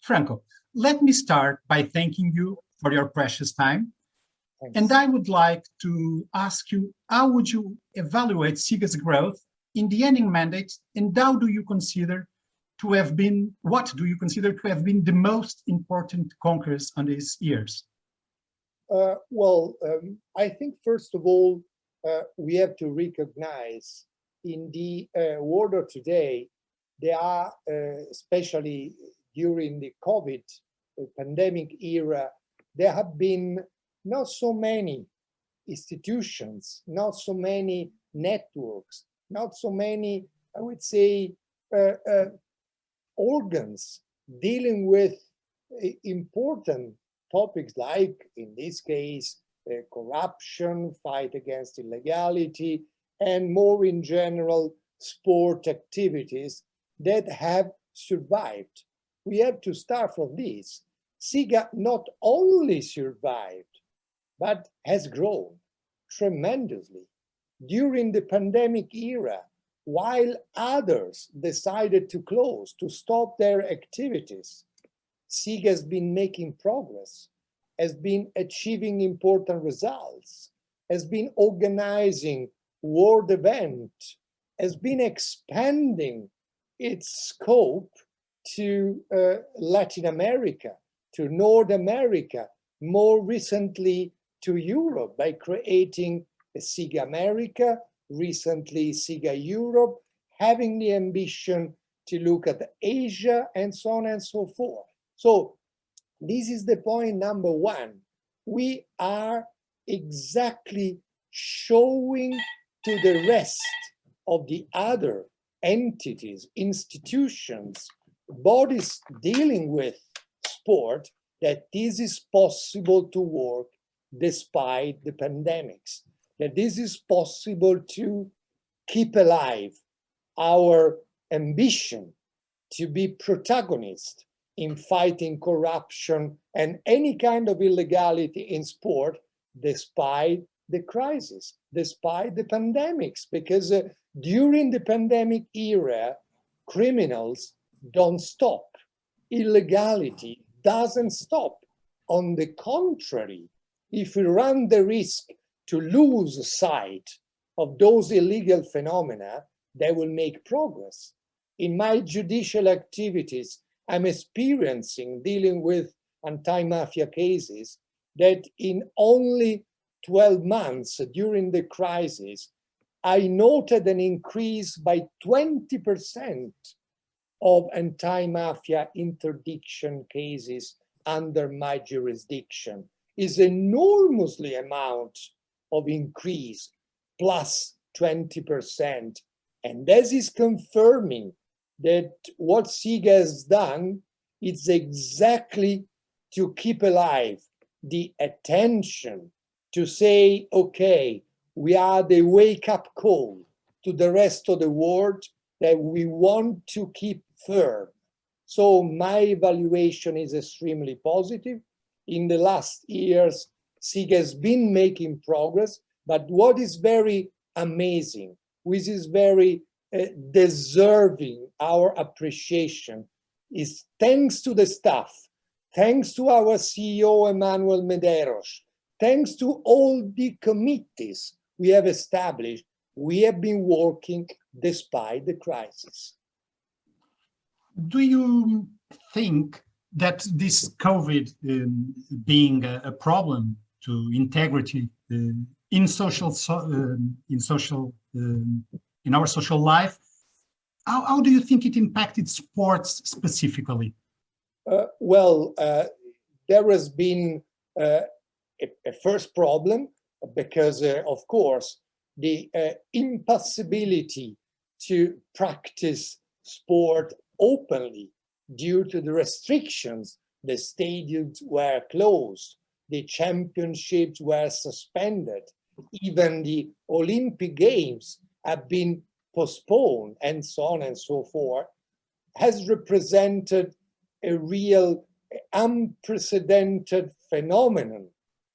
Franco, let me start by thanking you for your precious time. Thanks. And I would like to ask you, how would you evaluate SIGA's growth in the ending mandate, and how do you consider to have been, what do you consider to have been the most important conquests on these years? I think first of all, we have to recognize in the world of today, there are, especially during the COVID pandemic era, there have been not so many institutions, not so many networks, not so many, I would say, organs dealing with important topics like, in this case, corruption, fight against illegality, and more in general, sport activities that have survived. We have to start from this. SIGA not only survived, but has grown tremendously. During the pandemic era, while others decided to close, to stop their activities, SIGA has been making progress, has been achieving important results, has been organizing world events, has been expanding its scope to Latin America, to North America, more recently to Europe by creating a SIGA America, recently SIGA Europe, having the ambition to look at Asia and so on and so forth. So this is the point number one. We are exactly showing to the rest of the other entities, institutions, bodies dealing with sport that this is possible to work despite the pandemics, that this is possible to keep alive our ambition to be protagonist in fighting corruption and any kind of illegality in sport despite the crisis, despite the pandemics, because during the pandemic era, criminals don't stop. Illegality doesn't stop. On the contrary, if we run the risk to lose sight of those illegal phenomena, they will make progress. In my judicial activities, I'm experiencing, dealing with anti-mafia cases, that in only 12 months during the crisis, I noted an increase by 20% of anti-mafia interdiction cases under my jurisdiction. Is enormously amount of increase, plus 20%. And this is confirming that what SIGA has done is exactly to keep alive the attention, to say, okay, we are the wake-up call to the rest of the world that we want to keep firm. So my evaluation is extremely positive. In the last years, SIGA has been making progress, but what is very amazing, which is very deserving our appreciation, is thanks to the staff, thanks to our CEO, Emmanuel Medeiros, thanks to all the committees we have established, we have been working despite the crisis. Do you think that this COVID being a problem to integrity in our social life, how do you think it impacted sports specifically? There has been a first problem because, of course, the impossibility to practice sport openly due to the restrictions. The stadiums were closed, the championships were suspended, even the Olympic Games have been postponed, and so on and so forth, has represented a real unprecedented phenomenon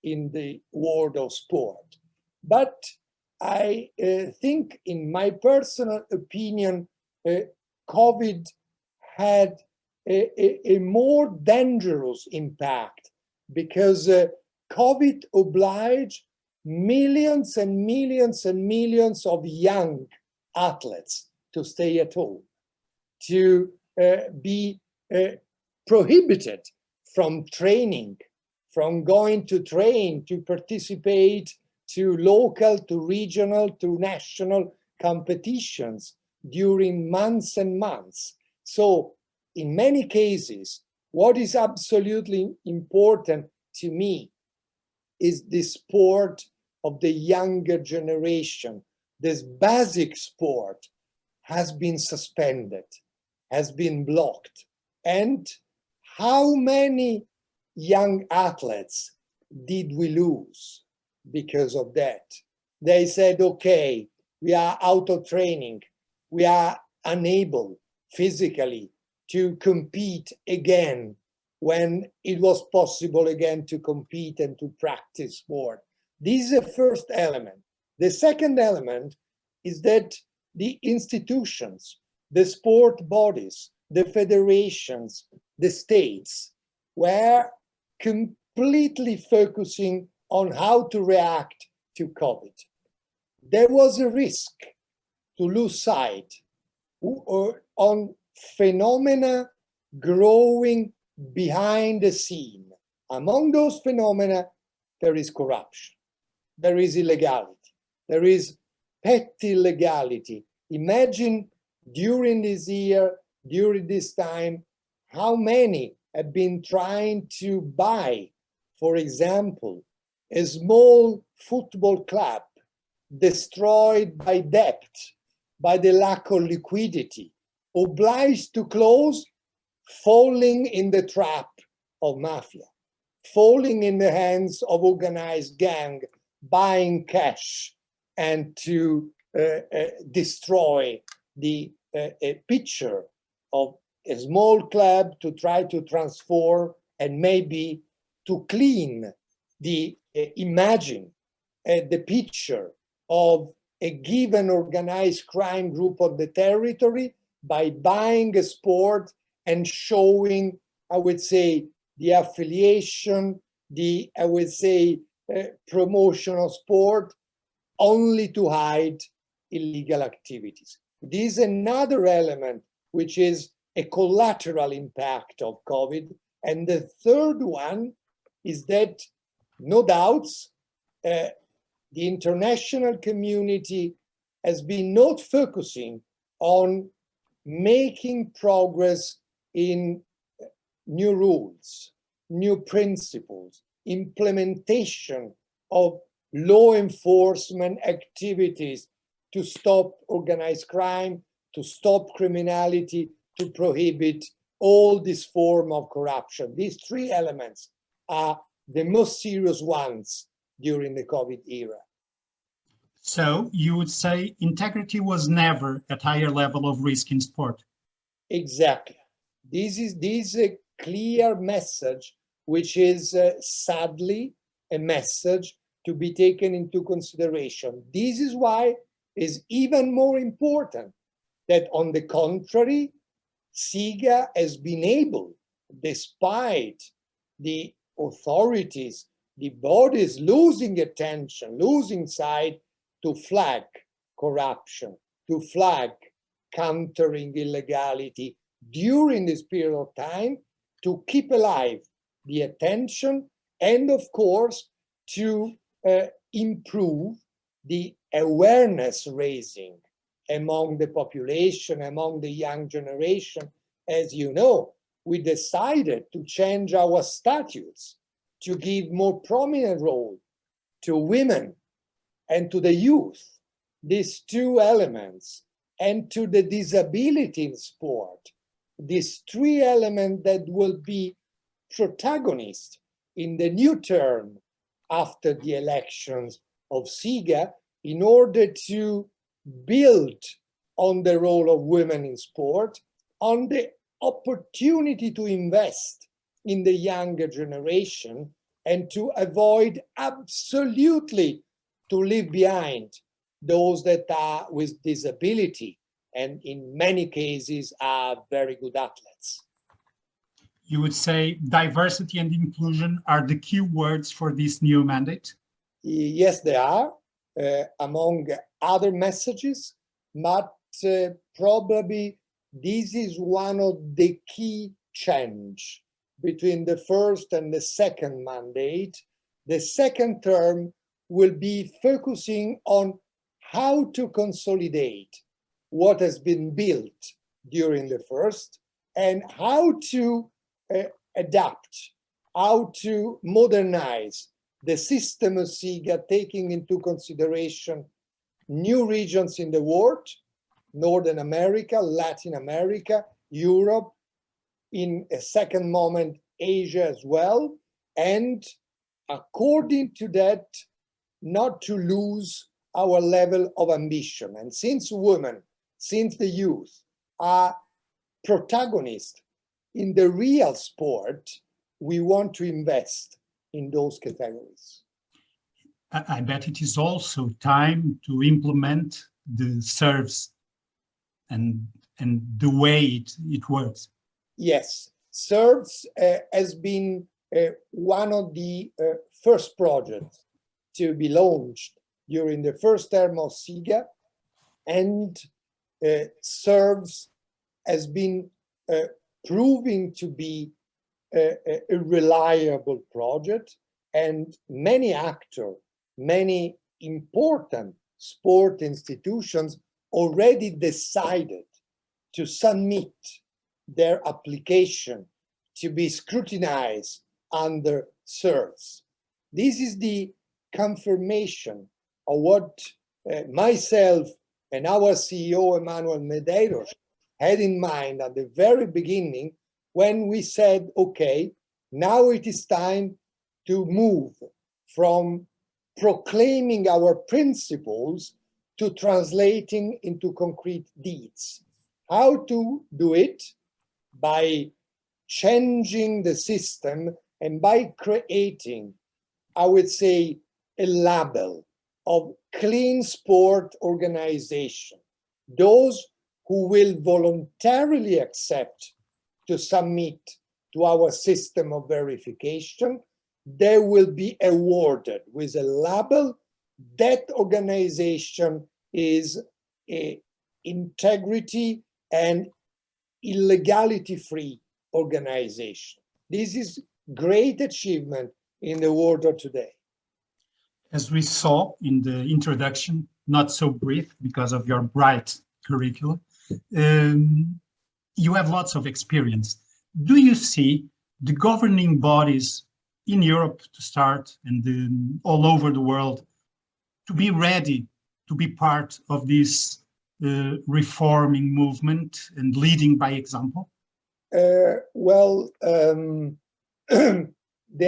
in the world of sport. But I think, in my personal opinion, COVID had a more dangerous impact, because COVID obliged millions and millions and millions of young athletes to stay at home, to be prohibited from training, from going to train, to participate to local, to regional, to national competitions during months and months. So in many cases, what is absolutely important to me is the sport of the younger generation. This basic sport has been suspended, has been blocked. And how many young athletes did we lose because of that? They said, okay, we are out of training. We are unable physically to compete again when it was possible again to compete and to practice sport. This is the first element. The second element is that the institutions, the sport bodies, the federations, the states were completely focusing on how to react to COVID. There was a risk to lose sight on phenomena growing behind the scene. Among those phenomena, there is corruption, there is illegality, there is petty legality. Imagine during this year, during this time, how many have been trying to buy, for example, a small football club destroyed by debt, by the lack of liquidity, obliged to close, falling in the trap of mafia, falling in the hands of organized gang, buying cash and to destroy the picture of a small club, to try to transform and maybe to clean the imagine the picture of a given organized crime group on the territory by buying a sport and showing, I would say, the affiliation, the, I would say, promotion of sport, only to hide illegal activities. This is another element which is a collateral impact of COVID. And the third one is that, no doubts, the international community has been not focusing on making progress in new rules, new principles, implementation of law enforcement activities to stop organized crime, to stop criminality, to prohibit all this form of corruption. These three elements are the most serious ones during the COVID era. So you would say integrity was never at higher level of risk in sport? Exactly. This is a clear message, which is sadly a message to be taken into consideration. This is why it's even more important that, on the contrary, SIGA has been able, despite the authorities, the bodies losing attention, losing sight, to flag corruption, to flag countering illegality during this period of time, to keep alive the attention, and of course to improve the awareness raising among the population, among the young generation. As you know, we decided to change our statutes to give more prominent role to women and to the youth, these two elements, and to the disability in sport, these three elements that will be protagonists in the new term after the elections of SIGA, in order to build on the role of women in sport, on the opportunity to invest in the younger generation, and to avoid absolutely to leave behind those that are with disability and in many cases are very good athletes. You would say diversity and inclusion are the key words for this new mandate? Yes, they are, among other messages, but probably this is one of the key change between the first and the second mandate. The second term will be focusing on how to consolidate what has been built during the first and how to adapt, how to modernize the system of SIGA, taking into consideration new regions in the world, Northern America, Latin America, Europe, in a second moment, Asia as well. And according to that, not to lose our level of ambition. And since women, since the youth are protagonists in the real sport, we want to invest in those categories. I bet it is also time to implement the serves and the way it works. Yes, serves has been one of the first projects to be launched during the first term of SIGA, and serves has been proving to be a reliable project, and many actors, many important sport institutions already decided to submit their application to be scrutinized under serves. This is the confirmation of what myself and our CEO, Emmanuel Medeiros, had in mind at the very beginning when we said, okay, now it is time to move from proclaiming our principles to translating into concrete deeds. How to do it? By changing the system and by creating, I would say, a label of clean sport organization. Those who will voluntarily accept to submit to our system of verification, they will be awarded with a label. That organization is a integrity and illegality-free organization. This is great achievement in the world of today. As we saw in the introduction, not so brief because of your bright curriculum, you have lots of experience. Do you see the governing bodies in Europe to start and all over the world to be ready to be part of this reforming movement and leading by example? They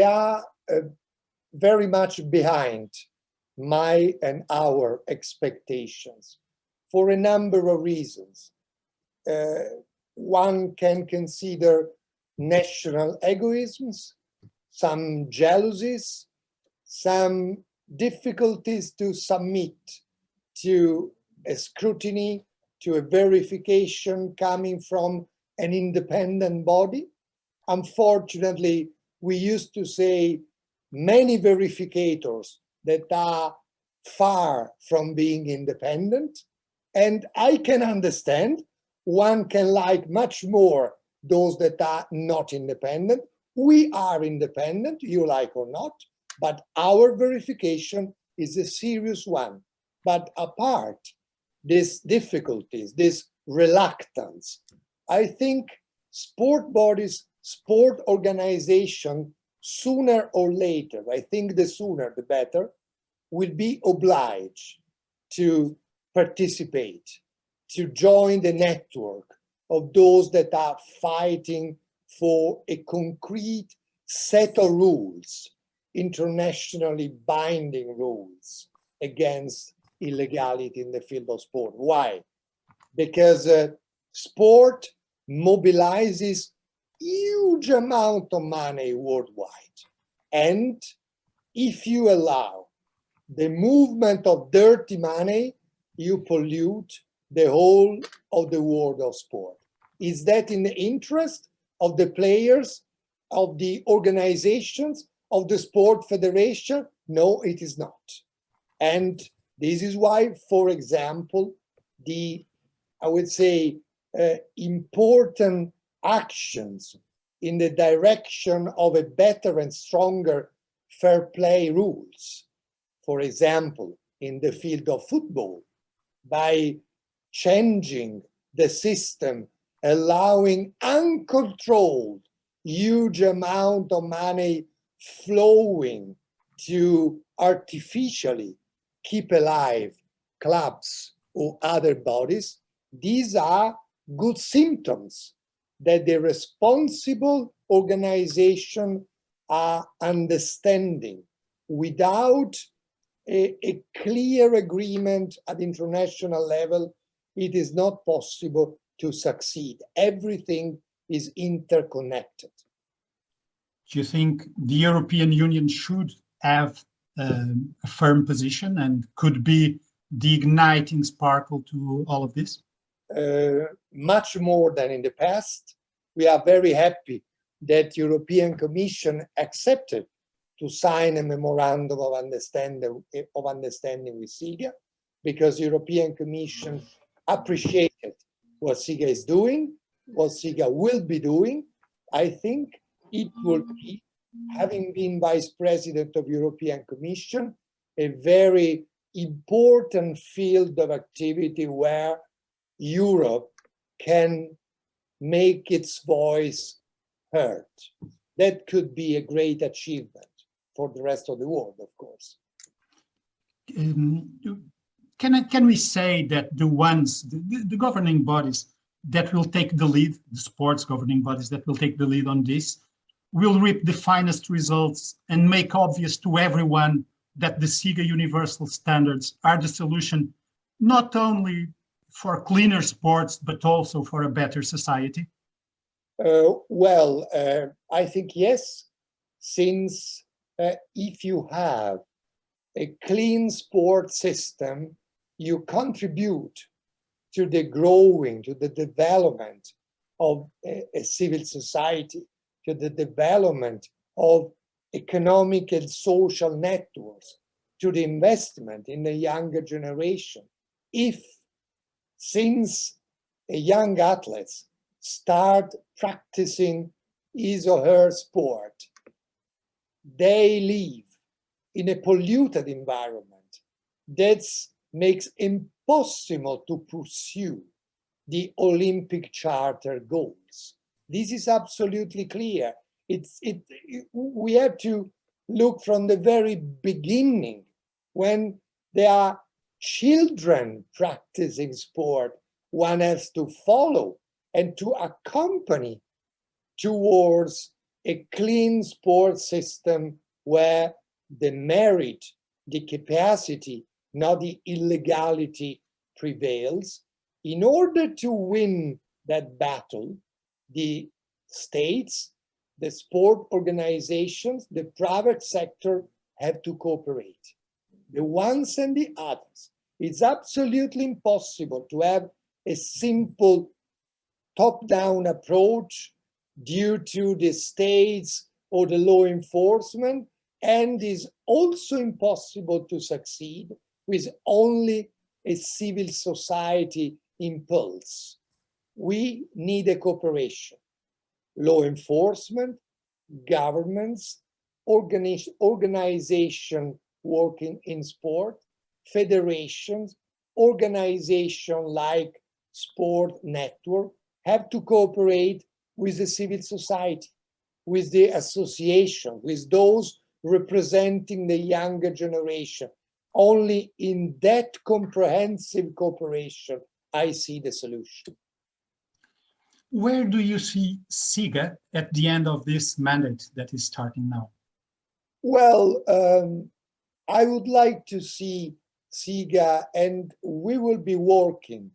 are very much behind my and our expectations for a number of reasons. One can consider national egoisms, some jealousies, some difficulties to submit to a scrutiny, to a verification coming from an independent body. Unfortunately, we used to say many verificators that are far from being independent. And I can understand one can like much more those that are not independent. We are independent, you like or not, but our verification is a serious one. But apart these difficulties, this reluctance, I think sport bodies, sport organization, sooner or later, I think the sooner the better, will be obliged to participate, to join the network of those that are fighting for a concrete set of rules, internationally binding rules against illegality in the field of sport. Why? Because sport mobilizes huge amount of money worldwide. And if you allow the movement of dirty money, you pollute the whole of the world of sport. Is that in the interest of the players of the organizations of the sport federation? No, it is not. And this is why, for example, I would say, important actions in the direction of a better and stronger fair play rules, for example, in the field of football, by changing the system, allowing uncontrolled huge amount of money flowing to artificially keep alive clubs or other bodies. These are good symptoms that the responsible organization are understanding. Without a clear agreement at international level, it is not possible to succeed. Everything is interconnected. Do you think the European Union should have a firm position and could be the igniting sparkle to all of this? Much more than in the past. We are very happy that European Commission accepted to sign a memorandum of understanding with SIGA, because European Commission appreciated what SIGA is doing, what SIGA will be doing. I think it will be, having been Vice President of European Commission, a very important field of activity where Europe can make its voice heard. That could be a great achievement for the rest of the world, of course. Can we say that the governing bodies that will take the lead, the sports governing bodies that will take the lead on this, will reap the finest results and make obvious to everyone that the SIGA universal standards are the solution, not only for cleaner sports, but also for a better society? I think yes, since if you have a clean sport system, you contribute to the growing, to the development of a civil society, to the development of economic and social networks, to the investment in the younger generation. If, since a young athlete start practicing his or her sport, they live in a polluted environment, that makes impossible to pursue the Olympic Charter goals. This is absolutely clear. We have to look from the very beginning, when there are children practicing sport, one has to follow and to accompany towards a clean sport system where the merit, the capacity, not the illegality, prevails. In order to win that battle, the states, the sport organizations, the private sector have to cooperate. The ones and the others. It's absolutely impossible to have a simple top-down approach due to the states or the law enforcement, and is also impossible to succeed with only a civil society impulse. We need a cooperation. Law enforcement, governments, organization working in sport, federations, organization like Sport Network have to cooperate with the civil society, with the association, with those representing the younger generation. Only in that comprehensive cooperation, I see the solution. Where do you see SIGA at the end of this mandate that is starting now? Well, I would like to see SIGA, and we will be working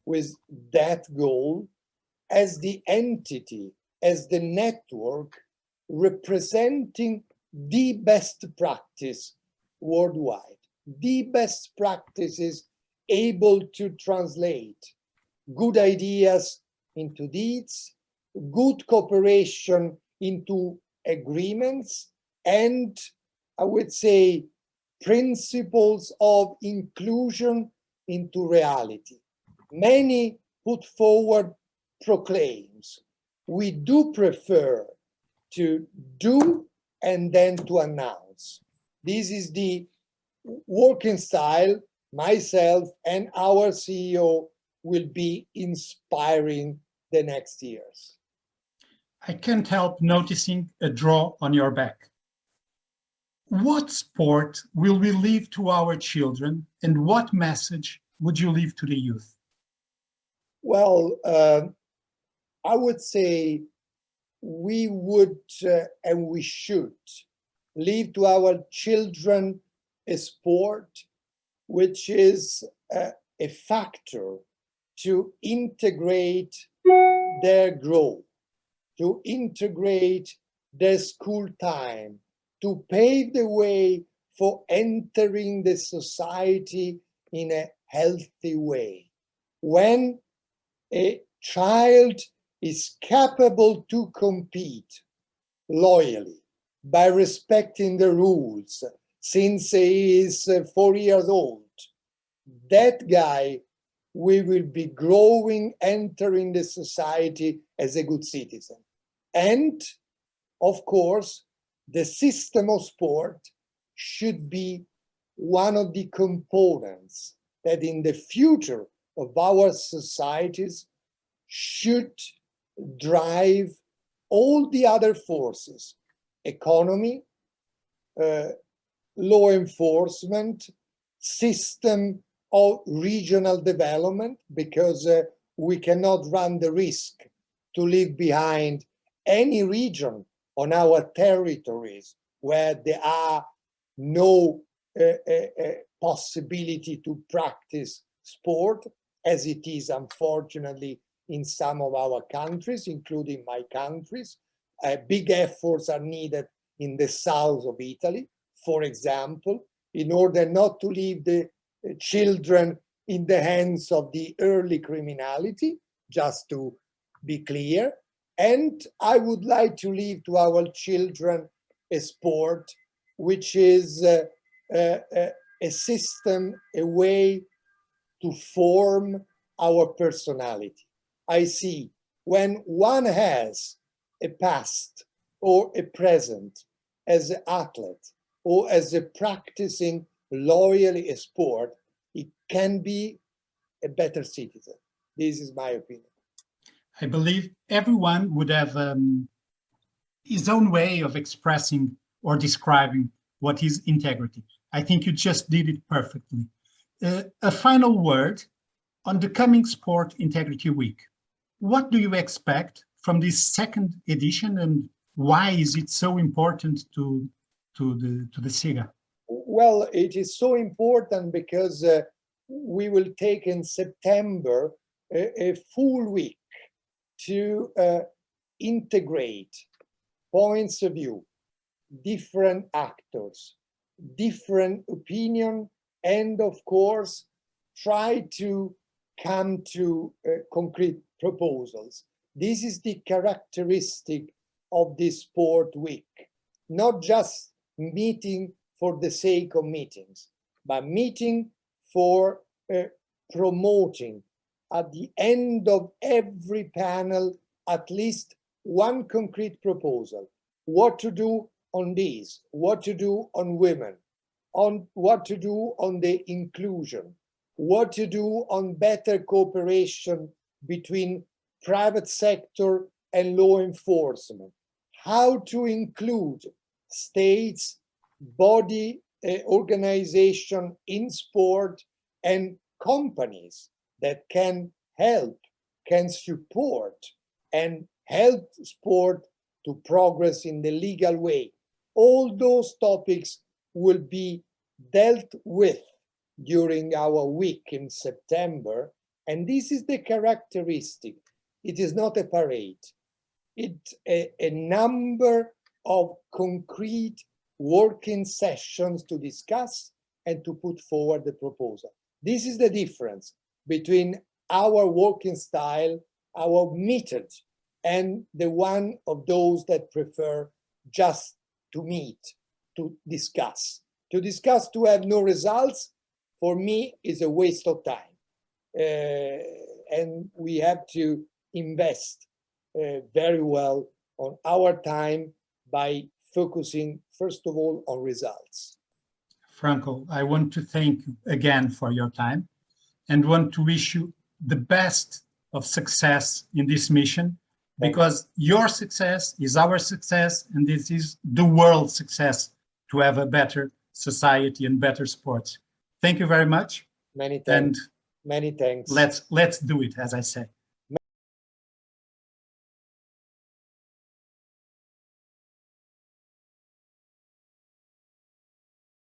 with that goal as the entity, as the network representing the best practice worldwide. The best practices able to translate good ideas into deeds, good cooperation into agreements and, I would say, principles of inclusion into reality. Many put forward proclaims. We do prefer to do and then to announce. This is the working style myself and our CEO will be inspiring the next years. I can't help noticing a draw on your back. What sport will we leave to our children, and what message would you leave to the youth? Well, I would say we would and we should leave to our children a sport which is a factor to integrate their growth, to integrate their school time, to pave the way for entering the society in a healthy way. When a child is capable to compete loyally by respecting the rules since he is 4 years old, that guy, we will be growing, entering the society as a good citizen. And of course, the system of sport should be one of the components that in the future of our societies should drive all the other forces: economy, law enforcement, system of regional development, because we cannot run the risk to leave behind any region on our territories where there are no possibility to practice sport, as it is unfortunately in some of our countries, including my countries. Big efforts are needed in the south of Italy, for example, in order not to leave the children in the hands of the early criminality, just to be clear. And I would like to leave to our children a sport which is a system, a way to form our personality. I see when one has a past or a present as an athlete or as a practicing loyally a sport, it can be a better citizen. This is my opinion. I believe everyone would have his own way of expressing or describing what is integrity. I think you just did it perfectly. A final word on the coming Sport Integrity Week. What do you expect from this second edition, and why is it so important to the SIGA? Well, it is so important because we will take in September a full week to integrate points of view, different actors, different opinion, and of course, try to come to concrete proposals. This is the characteristic of this sport week, not just meeting for the sake of meetings, but meeting for promoting at the end of every panel at least one concrete proposal. What to do on this, what to do on women, on what to do on the inclusion, what to do on better cooperation between private sector and law enforcement, how to include states, body organization in sport, and companies that can help, can support, and help sport to progress in the legal way. All those topics will be dealt with during our week in September, and this is the characteristic. It is not a parade. It's a number of concrete working sessions to discuss and to put forward the proposal. This is the difference between our working style, our method and the one of those that prefer just to meet, to discuss. To discuss to have no results, for me, is a waste of time. And we have to invest very well on our time by focusing, first of all, on results. Franco, I want to thank you again for your time and want to wish you the best of success in this mission, because your success is our success, and this is the world's success to have a better society and better sports. Thank you very much. Many thanks. And many thanks. let's do it, as I say.